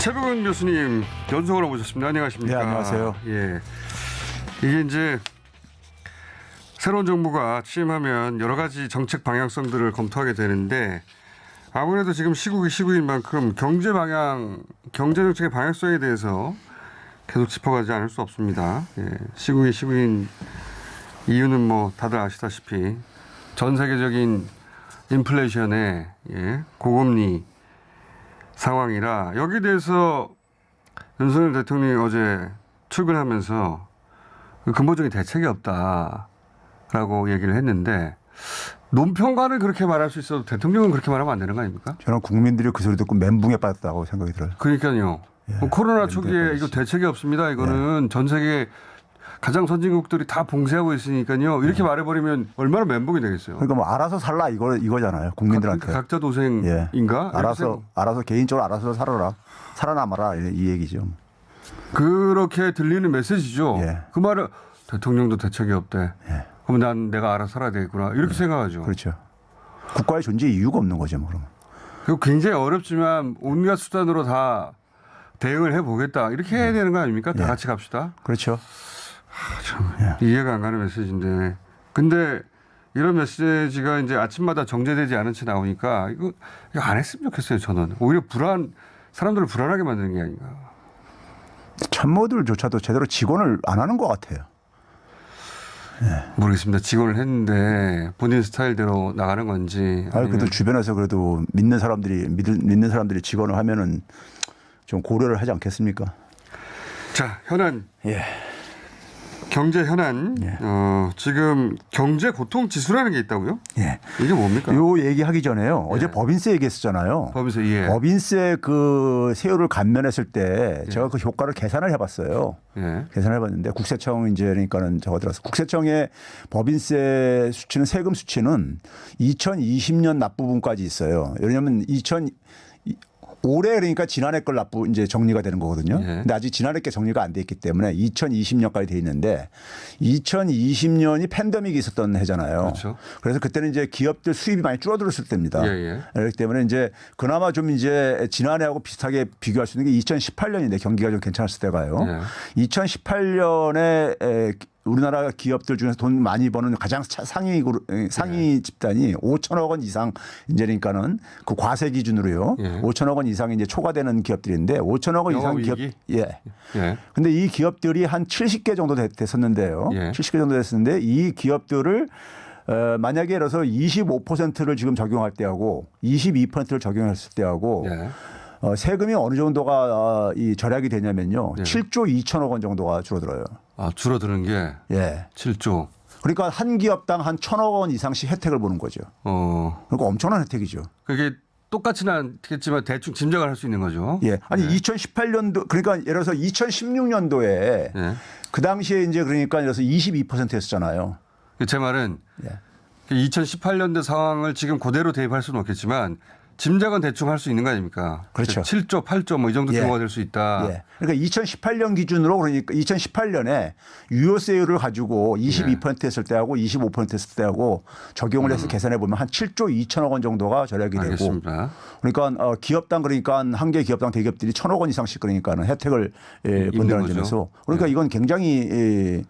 최백운 교수님 연속으로 모셨습니다. 안녕하십니까? 네, 안녕하세요. 예, 이게 이제 새로운 정부가 취임하면 여러 가지 정책 방향성들을 검토하게 되는데 아무래도 지금 시국이 시국인 만큼 경제 방향, 경제 정책의 방향성에 대해서 계속 짚어가지 않을 수 없습니다. 예, 시국이 시국인 이유는 뭐 다들 아시다시피 전 세계적인 인플레이션의 고금리 상황이라 여기에 대해서 윤석열 대통령이 어제 출근하면서 근본적인 대책이 없다라고 얘기를 했는데 논평가는 그렇게 말할 수 있어도 대통령은 그렇게 말하면 안 되는 거 아닙니까? 저는 국민들이 그 소리 듣고 멘붕에 빠졌다고 생각이 들어요. 그러니까요. 예, 코로나 초기에 이거 대책이 없습니다. 이거는 전 세계 가장 선진국들이 다 봉쇄하고 있으니까요. 이렇게 말해버리면 얼마나 멘붕이 되겠어요. 그러니까 뭐 알아서 살라 이거잖아요. 국민들한테. 각자 도생인가? 예. 알아서 개인적으로 알아서 살아남아라 이 얘기죠. 그렇게 들리는 메시지죠. 예. 그 말을 대통령도 대책이 없대. 예. 그럼 난 내가 알아서 살아야 되겠구나. 이렇게 생각하죠. 그렇죠. 국가의 존재 이유가 없는 거죠, 뭐 그러면. 그리고 굉장히 어렵지만 온갖 수단으로 다 대응을 해보겠다. 이렇게 해야 되는 거 아닙니까? 다 같이 갑시다. 그렇죠. 이해가 안 가는 메시지인데. 근데 이런 메시지가 이제 아침마다 정제되지 않은 채 나오니까 이거 안 했으면 좋겠어요. 저는. 오히려 사람들을 불안하게 만드는 게 아닌가. 참모들조차도 제대로 직원을 안 하는 것 같아요. 모르겠습니다. 직원을 했는데 본인 스타일대로 나가는 건지. 아니 그래도 주변에서 그래도 믿는 사람들이 직원을 하면은 좀 고려를 하지 않겠습니까? 자, 현안. 예. 경제 현안. 예. 지금 경제 고통 지수라는 게 있다고요? 예. 이게 뭡니까? 요 얘기하기 전에요. 예. 어제 법인세 얘기했었잖아요. 법인세, 예. 법인세 그 세율을 감면했을 때 제가 그 효과를 계산을 해봤어요. 예. 계산을 해봤는데 국세청 이제 그러니까는 저거 들어서 국세청의 법인세 수치는 세금 수치는 2020년 납부분까지 있어요. 왜냐하면 올해 그러니까 지난해 걸 이제 정리가 되는 거거든요. 예. 근데 아직 지난해 게 정리가 안 돼 있기 때문에 2020년까지 돼 있는데 2020년이 팬데믹이 있었던 해잖아요. 그렇죠. 그래서 그때는 이제 기업들 수입이 많이 줄어들었을 때입니다. 예, 예. 그렇기 때문에 이제 그나마 좀 이제 지난해하고 비슷하게 비교할 수 있는 게 2018년인데 경기가 좀 괜찮았을 때가요. 예. 2018년에 우리나라 기업들 중에서 돈 많이 버는 가장 상위 집단이 5천억 원 이상 이제 그러니까는 그 과세 기준으로요. 예. 5천억 원 이상이 이제 초과되는 기업들인데 5천억 원 이상 기업. 예. 예. 근데 이 기업들이 한 70개 정도 됐었는데요. 예. 70개 정도 됐었는데 이 기업들을 만약에 예를 들어서 25%를 지금 적용할 때하고 22%를 적용했을 때하고 예. 세금이 어느 정도가 이 절약이 되냐면요. 예. 7조 2천억 원 정도가 줄어들어요. 아, 줄어드는 게 예. 7조. 그러니까 한 기업당 한 1,000억 원 이상씩 혜택을 보는 거죠. 그러니까 엄청난 혜택이죠. 그게 똑같지는 않겠지만 대충 짐작을 할 수 있는 거죠. 예. 아니 예. 2018년도 그러니까 예를 들어서 2016년도에 예. 그 당시에 이제 그러니까 예를 들어서 22%였잖아요. 제 말은 예. 2018년도 상황을 지금 그대로 대입할 수는 없겠지만 짐작은 대충 할 수 있는 거 아닙니까? 그렇죠. 7조, 8조 뭐 이 정도 예. 규모가 될 수 있다. 예. 그러니까 2018년 기준으로 그러니까 2018년에 유효세율을 가지고 22% 했을 때하고 25% 했을 때하고 적용을 해서 계산해 보면 한 7조 2천억 원 정도가 절약이 알겠습니다. 되고 그러니까 기업당 그러니까 한 개 기업당 대기업들이 1,000억 원 이상씩 그러니까는 혜택을 본다는 거죠. 점에서 그러니까 예. 이건 굉장히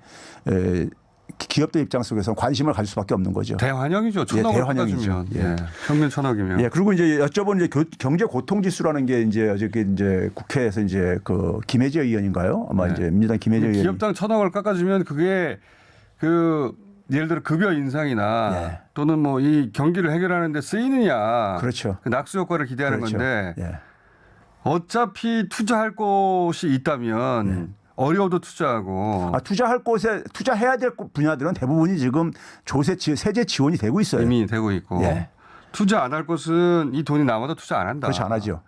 기업들 입장 속에서 관심을 가질 수밖에 없는 거죠. 대환영이죠. 천억을 대환영이죠. 깎아주면. 예. 평균 천억이면. 예, 그리고 이제 여쭤본 이제 경제 고통 지수라는 게 이제 어저께 이제 국회에서 이제 그 김혜재 의원인가요? 아마 네. 이제 민주당 김혜재 의원이 기업당 천억을 깎아주면 그게 예를 들어 급여 인상이나 예. 또는 뭐 이 경기를 해결하는 데 쓰이느냐. 그렇죠. 그 낙수 효과를 기대하는 그렇죠. 건데 예. 어차피 투자할 곳이 있다면 어려워도 투자하고 투자할 곳에 투자해야 될 분야들은 대부분이 지금 세제 지원이 되고 있어요. 이미 되고 있고 예. 투자 안 할 곳은 이 돈이 남아도 투자 안 한다. 그렇지 안 하죠.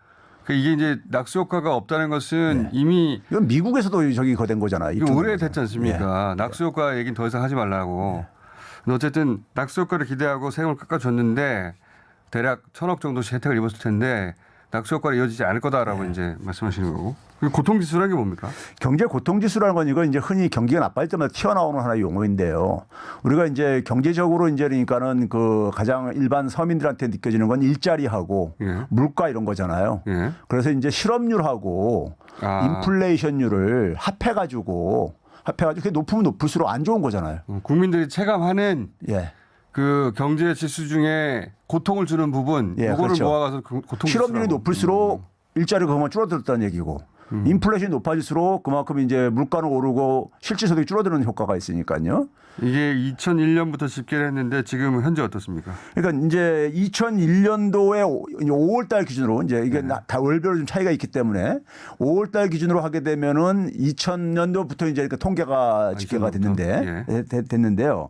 이게 이제 낙수 효과가 없다는 것은 이미 이건 미국에서도 저기 거된 거잖아요. 이거 오래됐지 않습니까? 낙수 효과 얘기는 더 이상 하지 말라고. 근데 어쨌든 낙수 효과를 기대하고 세금을 깎아줬는데 대략 1,000억 정도씩 혜택을 입었을 텐데 낙수 효과가 이어지지 않을 거다라고 이제 말씀하시는 거고. 그 고통지수라는 게 뭡니까? 경제 고통지수라는 건 이거 이제 흔히 경기가 나빠질 때마다 튀어나오는 하나의 용어인데요. 우리가 이제 경제적으로 이제 그러니까는 그 가장 일반 서민들한테 느껴지는 건 일자리하고 예. 물가 이런 거잖아요. 예. 그래서 이제 실업률하고 인플레이션율을 합해가지고 그게 높으면 높을수록 안 좋은 거잖아요. 국민들이 체감하는 예. 그 경제 지수 중에 고통을 주는 부분, 예, 이거를 그렇죠. 모아가서 고통 실업률이 높을수록 일자리가 그만 줄어들었다는 얘기고 인플레이션이 높아질수록 그만큼 이제 물가는 오르고 실질소득이 줄어드는 효과가 있으니까요. 이게 2001년부터 집계를 했는데 지금 현재 어떻습니까? 그러니까 이제 2001년도에 5월 달 기준으로 이제 이게 다 월별로 좀 차이가 있기 때문에 5월 달 기준으로 하게 되면은 2000년도부터 이제 그러니까 통계가 집계가 됐는데 됐는데요.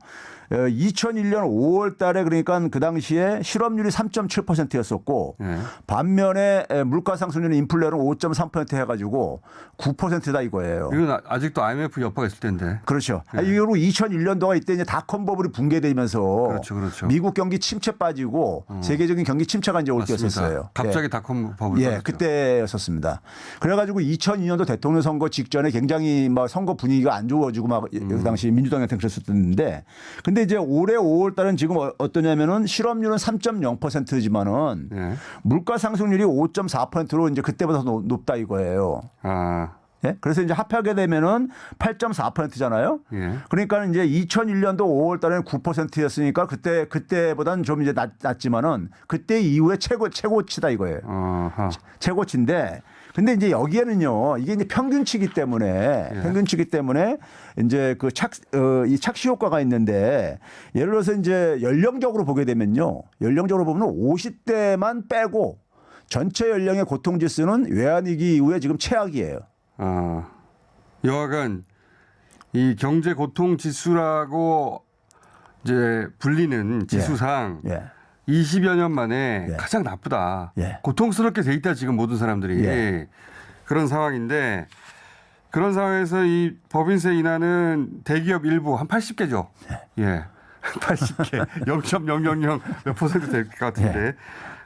2001년 5월 달에 그러니까 그 당시에 실업률이 3.7%였었고 반면에 물가 상승률은 인플레는 5.3% 해가지고 9%다 이거예요. 이건 아직도 IMF 여파가 있을 텐데. 그렇죠. 이후로 2001년도가 이때 이제 닷컴 버블이 붕괴되면서 그렇죠. 미국 경기 침체 빠지고 세계적인 경기 침체가 이제 올 때였었어요. 갑자기 닷컴 버블. 예, 그때였었습니다. 그래가지고 2002년도 대통령 선거 직전에 굉장히 막 선거 분위기가 안 좋아지고 막 그 당시 민주당한테 그랬었는데 근데 이제 올해 5월 달은 지금 어떠냐면은 실업률은 3.0%지만은 물가 상승률이 5.4%로 이제 그때보다 더 높다 이거예요. 예? 그래서 이제 합하게 되면은 8.4%잖아요. 그러니까 이제 2001년도 5월 달에는 9%였으니까 그때보다는 좀 이제 낮지만은 그때 이후에 최고치다 이거예요. 최고치인데 근데 이제 여기에는요 이게 이제 평균치기 때문에 이제 그 이 착시 효과가 있는데 예를 들어서 이제 연령적으로 보게 되면요. 연령적으로 보면 50대만 빼고 전체 연령의 고통지수는 외환위기 이후에 지금 최악이에요. 여하간 이 경제 고통 지수라고 이제 불리는 지수상 20여 년 만에 가장 나쁘다. 고통스럽게 돼 있다 지금 모든 사람들이 그런 상황인데 그런 상황에서 이 법인세 인하는 대기업 일부 한 80개죠. 80개 0.000 몇 퍼센트 될 것 같은데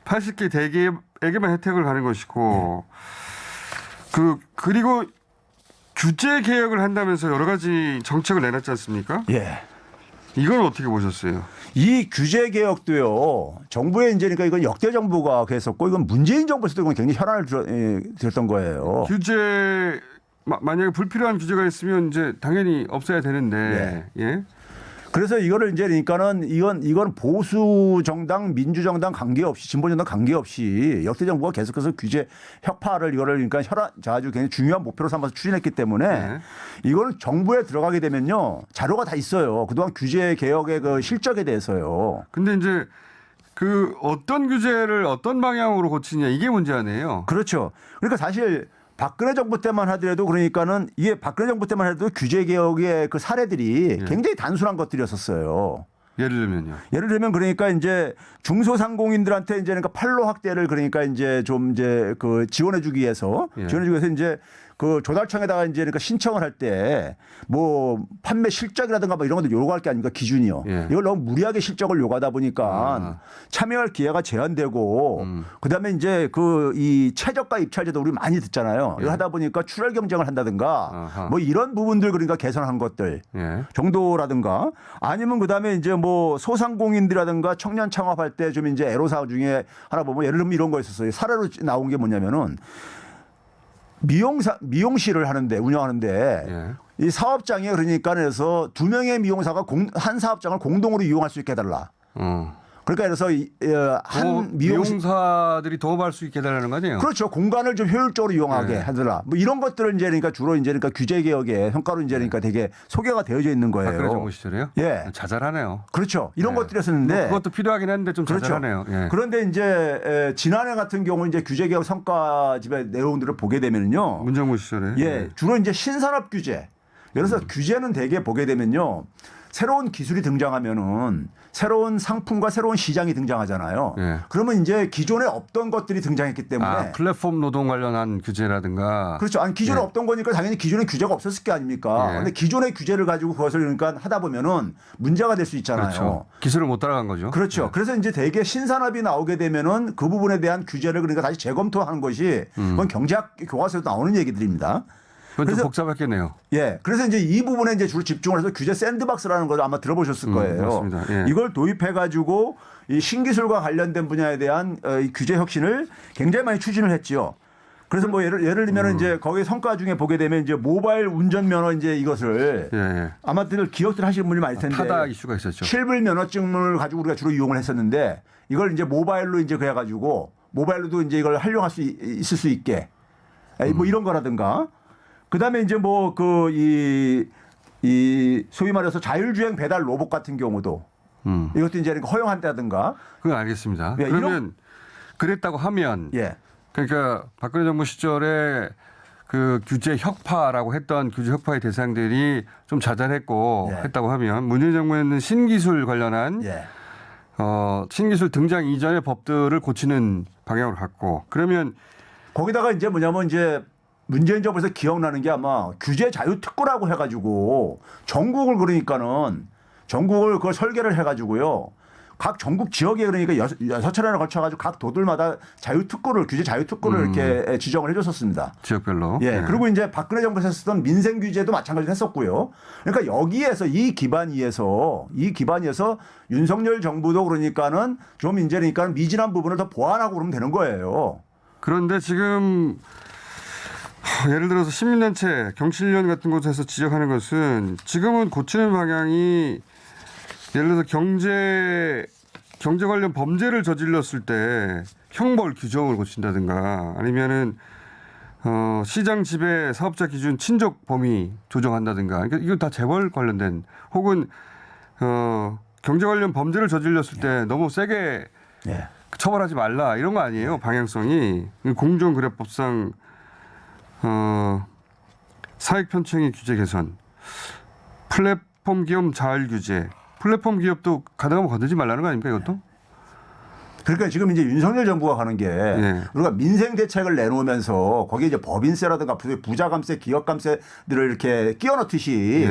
80개 대기업에게만 혜택을 가는 것이고 그리고 규제 개혁을 한다면서 여러 가지 정책을 내놨지 않습니까? 이건 어떻게 보셨어요? 이 규제 개혁도요. 정부의 이제 그러니까 이건 역대 정부가 했었고 이건 문재인 정부에서도 이건 굉장히 혈안을 들었던 거예요. 규제 만약에 불필요한 규제가 있으면 이제 당연히 없애야 되는데 그래서 이거를 이제 그러니까는 이건 보수 정당, 민주정당 관계없이 진보 정당 관계없이 역대 정부가 계속해서 규제 혁파를 이거를 그러니까 아주 굉장히 중요한 목표로 삼아서 추진했기 때문에 이거는 정부에 들어가게 되면요 자료가 다 있어요. 그동안 규제 개혁의 그 실적에 대해서요. 근데 이제 그 어떤 규제를 어떤 방향으로 고치냐 이게 문제 아니에요. 그렇죠. 그러니까 사실 박근혜 정부 때만 하더라도 그러니까는 이게 박근혜 정부 때만 해도 규제 개혁의 그 사례들이 굉장히 단순한 것들이었었어요. 예를 들면 그러니까 이제 중소상공인들한테 이제 그러니까 판로 확대를 그러니까 이제 좀 이제 그 지원해주기 위해서 이제 그 조달청에다가 이제 그러니까 신청을 할 때 뭐 판매 실적이라든가 뭐 이런 것들 요구할 게 아닙니까 기준이요. 이걸 너무 무리하게 실적을 요구하다 보니까 참여할 기회가 제한되고 그다음에 이제 그 이 최저가 입찰제도 우리 많이 듣잖아요. 이거 하다 보니까 출혈 경쟁을 한다든가 뭐 이런 부분들 그러니까 개선한 것들 정도라든가 아니면 그다음에 이제 뭐 소상공인들이라든가 청년 창업할 때 좀 이제 애로사항 중에 하나 보면 예를 들면 이런 거 있었어요. 사례로 나온 게 뭐냐면은 미용실을 하는데 운영하는데 이 사업장에 그러니까 그래서 2명의 미용사가 한 사업장을 공동으로 이용할 수 있게 해달라. 그러니까 그래서 한 미용사들이 도움할 수 있게 해달라는 거 아니에요? 그렇죠. 공간을 좀 효율적으로 이용하게 하더라. 뭐 이런 것들을 이제 그러니까 주로 이제 그러니까 규제 개혁의 성과로 이제 그러니까 되게 소개가 되어져 있는 거예요. 박근혜 정부 시절에요? 자잘하네요. 그렇죠. 이런 것들이었는데 뭐 그것도 필요하긴 한데 좀 자잘하네요. 그런데 이제 지난해 같은 경우 이제 규제 개혁 성과집의 내용들을 보게 되면요. 문정부 시절에. 주로 이제 신산업 규제. 예를 들어서 규제는 대개 보게 되면요. 새로운 기술이 등장하면은 새로운 상품과 새로운 시장이 등장하잖아요. 예. 그러면 이제 기존에 없던 것들이 등장했기 때문에 플랫폼 노동 관련한 규제라든가. 그렇죠. 아니 기존에 예. 없던 거니까 당연히 기존에 규제가 없었을 게 아닙니까? 예. 근데 기존의 규제를 가지고 그것을 그러니까 하다 보면은 문제가 될 수 있잖아요. 그렇죠. 기술을 못 따라간 거죠. 그렇죠. 예. 그래서 이제 대개 신산업이 나오게 되면은 그 부분에 대한 규제를 그러니까 다시 재검토하는 것이 그건 경제학 교과서에도 나오는 얘기들입니다. 그건 좀 복잡했겠네요. 예. 그래서 이제 이 부분에 이제 주로 집중을 해서 규제 샌드박스라는 걸 아마 들어보셨을 거예요. 맞습니다. 예. 이걸 도입해 가지고 이 신기술과 관련된 분야에 대한 이 규제 혁신을 굉장히 많이 추진을 했지요. 그래서 뭐 예를 들면 이제 거기 성과 중에 보게 되면 이제 모바일 운전면허 이제 이것을 예. 아마들 기업들 하시는 분이 많을 텐데 타다 이슈가 있었죠. 실물 면허증을 가지고 우리가 주로 이용을 했었는데 이걸 이제 모바일로 이제 그래 가지고 모바일로도 이제 이걸 활용할 수 있을 수 있게 뭐 이런 거라든가 그다음에 이제 뭐 그 이 소위 말해서 자율주행 배달 로봇 같은 경우도 이것도 이제 허용한다든가 그건 알겠습니다. 예, 그러면 그랬다고 하면 예. 그러니까 박근혜 정부 시절에 그 규제 혁파라고 했던 규제 혁파의 대상들이 좀 자잘했고 예. 했다고 하면 문재인 정부에는 신기술 관련한 예. 신기술 등장 이전의 법들을 고치는 방향으로 갔고 그러면 거기다가 이제 뭐냐면 이제 문재인 정부에서 기억나는 게 아마 규제 자유특구라고 해가지고 전국을 그러니까는 전국을 그걸 설계를 해가지고요. 각 전국 지역에 그러니까 여섯 차례나 걸쳐가지고 각 도들마다 자유특구를 규제 자유특구를 이렇게 지정을 해줬었습니다. 지역별로. 예. 그리고 이제 박근혜 정부에서 쓰던 민생 규제도 마찬가지로 했었고요. 그러니까 여기에서 이 기반위에서 윤석열 정부도 그러니까는 좀 이제 그러니까 미진한 부분을 더 보완하고 그러면 되는 거예요. 그런데 지금 예를 들어서 시민단체 경실련 같은 곳에서 지적하는 것은 지금은 고치는 방향이 예를 들어서 경제 관련 범죄를 저질렀을 때 형벌 규정을 고친다든가 아니면은 시장 지배 사업자 기준 친족 범위 조정한다든가 그러니까 이거 다 재벌 관련된 혹은 경제 관련 범죄를 저질렀을 때 너무 세게 예. 처벌하지 말라 이런 거 아니에요 방향성이 공정거래법상 사익 편충의 규제 개선 플랫폼 기업 자율 규제 플랫폼 기업도 가능하면 건드지 말라는 거 아닙니까 이것도? 그러니까 지금 이제 윤석열 정부가 하는 게 우리가 민생 대책을 내놓으면서 거기에 이제 법인세라든가 부자감세, 기업감세들을 이렇게 끼워 넣듯이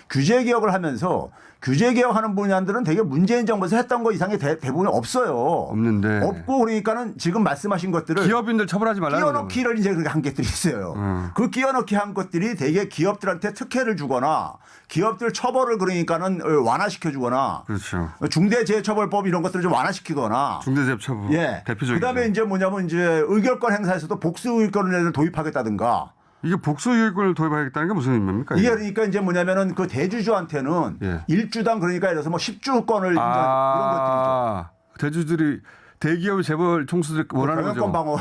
규제 개혁을 하면서 규제 개혁하는 분야들은 되게 문재인 정부에서 했던 거 이상의 대부분 없어요. 없는데. 없고 그러니까는 지금 말씀하신 것들을 기업인들 처벌하지 말라는 거죠. 끼워넣기를 이제 그렇게 한 것들이 있어요. 그 끼워넣기 한 것들이 되게 기업들한테 특혜를 주거나 기업들 처벌을 그러니까는 완화시켜 주거나 그렇죠. 중대재해처벌법 이런 것들을 좀 완화시키거나 중대재해처벌 예. 대표적이죠. 그다음에 이제 뭐냐면 이제 의결권 행사에서도 복수 의결권을 도입하겠다든가. 이게 복수의결권을 도입하겠다는 게 무슨 의미입니까? 이게 그러니까 이제 뭐냐면은 그 대주주한테는 일주당 그러니까 예를 들어서 뭐 10주권을 이런 것들이죠. 대주들이 대기업의 재벌 총수들 원하는 거죠. 경영권 방어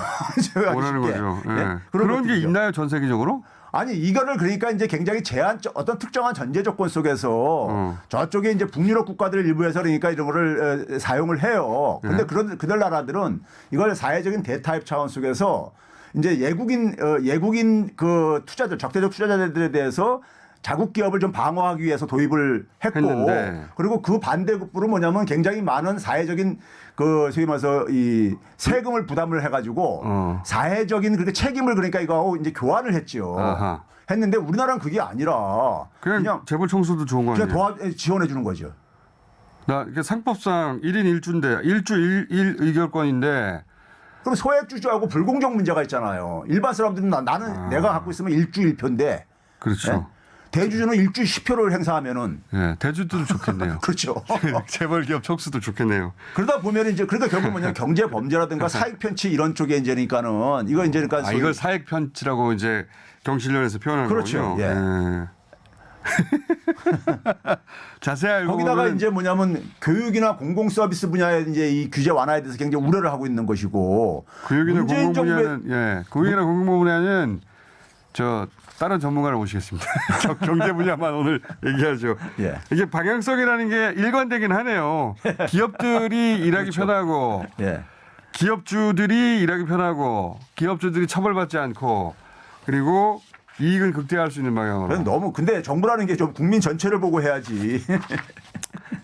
원하는 거죠. 예. 예? 그런 게 것들이죠. 있나요 전 세계적으로? 아니 이거를 그러니까 이제 굉장히 제한적 어떤 특정한 전제 조건 속에서 저쪽에 이제 북유럽 국가들 일부에서 그러니까 이런 거를 사용을 해요. 근데 그들 나라들은 이걸 사회적인 대타협 차원 속에서 이제 예국인 그 투자자 적대적 투자자들에 대해서 자국 기업을 좀 방어하기 위해서 도입을 했고 그리고 그 반대급부로 뭐냐면 굉장히 많은 사회적인 그 소위 말해서 이 세금을 부담을 해가지고 사회적인 그렇게 책임을 그러니까 이거하고 이제 교환을 했죠. 했는데 우리나라는 그게 아니라 그냥 재벌 총수도 좋은 거 아니에요? 그냥 지원해 주는 거죠. 이게 상법상 1인 1주인데 1주 1 의결권인데 그럼 소액주주하고 불공정 문제가 있잖아요. 일반 사람들은 나는 내가 갖고 있으면 1주 1표인데 그렇죠. 네? 대주주는 1주 10표를 행사하면은 대주주도 좋겠네요. 그렇죠. 재벌 기업 총수도 좋겠네요. 그러다 보면 이제 그러니까 결국 뭐냐면 경제 범죄라든가 사익 편취 이런 쪽에 이제니까는 이거 이제 그러니까 이걸 사익 편취라고 이제 경실련에서 표현하는 그렇죠. 거군요. 예. 자세히 알고 거기다가 보면 이제 뭐냐면 교육이나 공공 서비스 분야에 이제 이 규제 완화에 대해서 굉장히 우려를 하고 있는 것이고 교육이나 공공 분야는 교육이나 공공 분야는 저 다른 전문가를 모시겠습니다. 경제 분야만 오늘 얘기하죠. 이게 방향성이라는 게 일관되긴 하네요. 기업들이 일하기 편하고 기업주들이 일하기 편하고 기업주들이 처벌받지 않고 그리고 이익을 극대화할 수 있는 방향으로. 그건 너무 근데 정부라는 게 좀 국민 전체를 보고 해야지.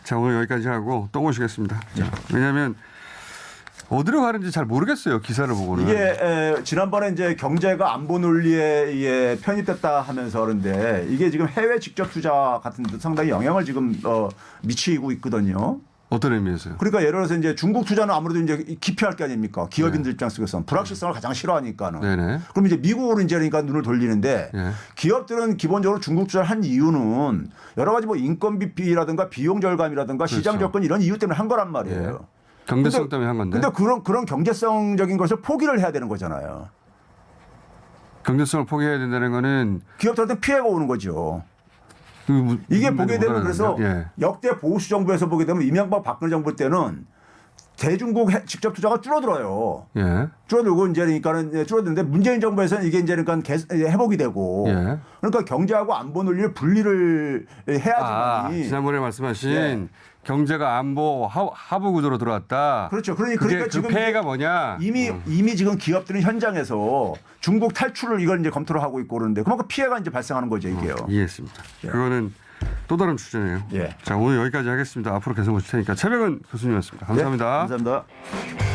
자, 오늘 여기까지 하고 또 모시겠습니다. 왜냐하면 어디로 가는지 잘 모르겠어요. 기사를 보고는. 이게 지난번에 이제 경제가 안보 논리에 편입됐다 하면서 그런데 이게 지금 해외 직접 투자 같은 데 상당히 영향을 지금 미치고 있거든요. 어떤 의미에서요? 그러니까 예를 들어서 이제 중국 투자는 아무래도 이제 기피할 게 아닙니까? 기업인들 입장 속에서는 불확실성을 가장 싫어하니까는. 네네. 그럼 이제 미국으로 이제 그러니까 눈을 돌리는데 예. 기업들은 기본적으로 중국 투자를 한 이유는 여러 가지 뭐 인건비라든가 비용 절감이라든가 시장 접근 이런 이유 때문에 한 거란 말이에요. 경제성 때문에 한 건데. 근데 그런 경제성적인 것을 포기를 해야 되는 거잖아요. 경제성을 포기해야 된다는 거는 기업들한테 피해가 오는 거죠. 이게 무슨 보게 말인지 되면 그래서 모르겠네요. 역대 보수 정부에서 보게 되면 이명박 박근혜 정부 때는 대중국 직접 투자가 줄어들어요. 예. 줄어들고 이제 그러니까는 줄어드는데 문재인 정부에서는 이게 이제 그러니까 회복이 되고 예. 그러니까 경제하고 안보 논리를 분리를 해야지만이 지난번에 말씀하신 예. 경제가 안보 하부 구조로 들어왔다. 그렇죠. 그게 그러니까 그 지금 폐해가 뭐냐? 이미 지금 기업들은 현장에서 중국 탈출을 이걸 이제 검토를 하고 있고 그러는데 그만큼 피해가 이제 발생하는 거죠 이게요. 이해했습니다. 예. 그거는 또 다른 주제네요. 예. 자, 오늘 여기까지 하겠습니다. 앞으로 계속 오실 테니까 최백은 교수님이었습니다. 감사합니다. 네, 감사합니다.